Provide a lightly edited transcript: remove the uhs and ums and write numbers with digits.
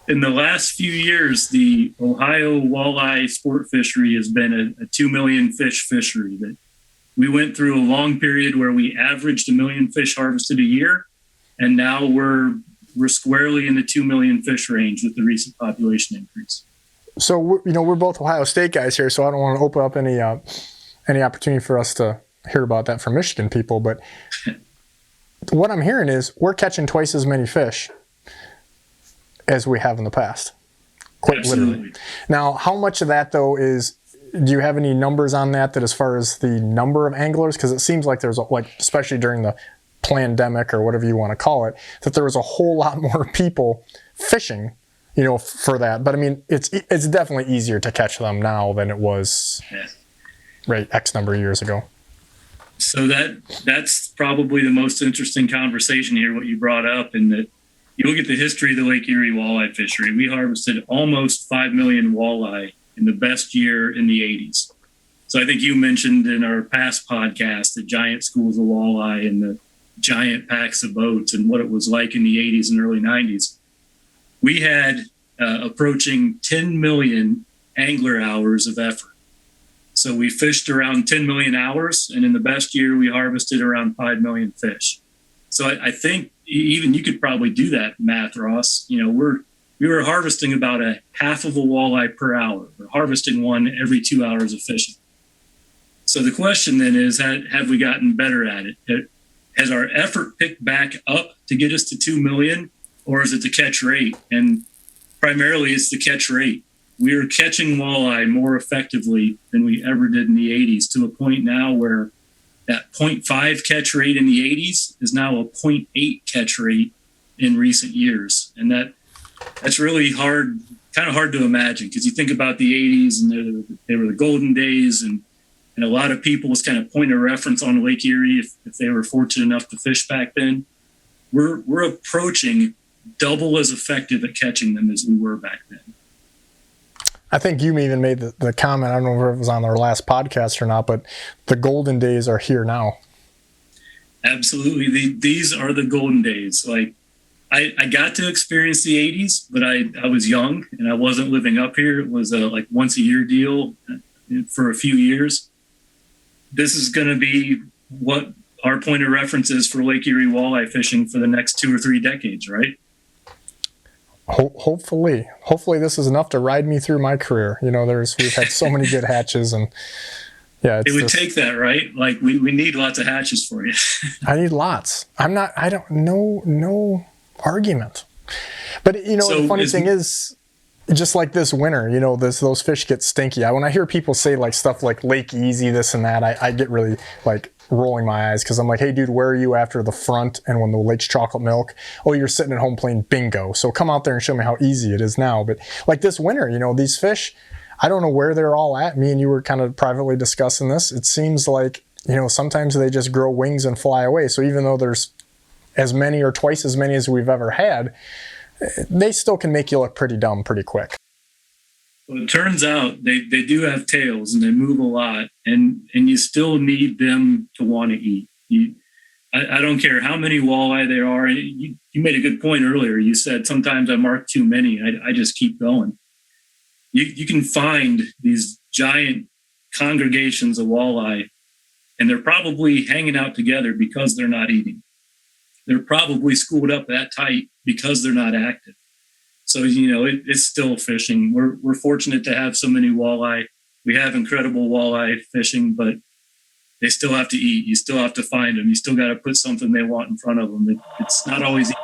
in the last few years, the Ohio walleye sport fishery has been a 2 million fish fishery. That we went through a long period where we averaged 1 million fish harvested a year, and now we're squarely in the 2 million fish range with the recent population increase. So we're both Ohio State guys here, so I don't want to open up any opportunity for us to hear about that from Michigan people. But what I'm hearing is we're catching twice as many fish as we have in the past, quite Absolutely. literally. Now, how much of that though is? Do you have any numbers on that as far as the number of anglers? Because it seems like there's especially during the pandemic or whatever you want to call it, that there was a whole lot more people fishing, for that. But I mean, it's definitely easier to catch them now than it was, right, X number of years ago. So that's probably the most interesting conversation here, what you brought up, in that you look at the history of the Lake Erie walleye fishery. We harvested almost 5 million walleye in the best year in the 80s. So I think you mentioned in our past podcast the giant schools of walleye and the giant packs of boats and what it was like in the 80s and early 90s. We had approaching 10 million angler hours of effort. So we fished around 10 million hours, and in the best year, we harvested around 5 million fish. So I think even you could probably do that math, Ross. We were harvesting about a half of a walleye per hour. We're harvesting one every 2 hours of fishing. So the question then is, have we gotten better at it? Has our effort picked back up to get us to 2 million, or is it the catch rate? And primarily it's the catch rate. We are catching walleye more effectively than we ever did in the 80s, to a point now where that 0.5 catch rate in the 80s is now a 0.8 catch rate in recent years. And that's really kind of hard to imagine, because you think about the 80s and they were the golden days, and a lot of people's kind of point of reference on Lake Erie, if they were fortunate enough to fish back then. We're approaching double as effective at catching them as we were back then. I think you even made the comment, I don't know if it was on our last podcast or not, but the golden days are here now. Absolutely. These are the golden days. Like, I got to experience the 80s, but I was young and I wasn't living up here. It was a once a year deal for a few years. This is going to be what our point of reference is for Lake Erie walleye fishing for the next 2 or 3 decades, right? Hopefully this is enough to ride me through my career. We've had so many good hatches, and yeah, it would take that, right? Like we need lots of hatches for you. I need lots. I don't know, no argument. But the funny thing is, just like this winter, those fish get stinky. When I hear people say stuff like Lake Easy, this and that, I get really rolling my eyes, because I'm like, hey dude, where are you after the front and when the lake's chocolate milk? Oh, you're sitting at home playing bingo. So come out there and show me how easy it is now. But this winter, these fish, I don't know where they're all at. Me and you were kind of privately discussing this. It seems like, sometimes they just grow wings and fly away. So even though there's as many or twice as many as we've ever had, they still can make you look pretty dumb pretty quick. Well, it turns out they do have tails and they move a lot, and you still need them to want to eat. I don't care how many walleye there are. You made a good point earlier. You said sometimes I mark too many. I just keep going. You can find these giant congregations of walleye, and they're probably hanging out together because they're not eating. They're probably schooled up that tight because they're not active. So, it's still fishing. We're fortunate to have so many walleye. We have incredible walleye fishing, but they still have to eat. You still have to find them. You still got to put something they want in front of them. It's not always easy.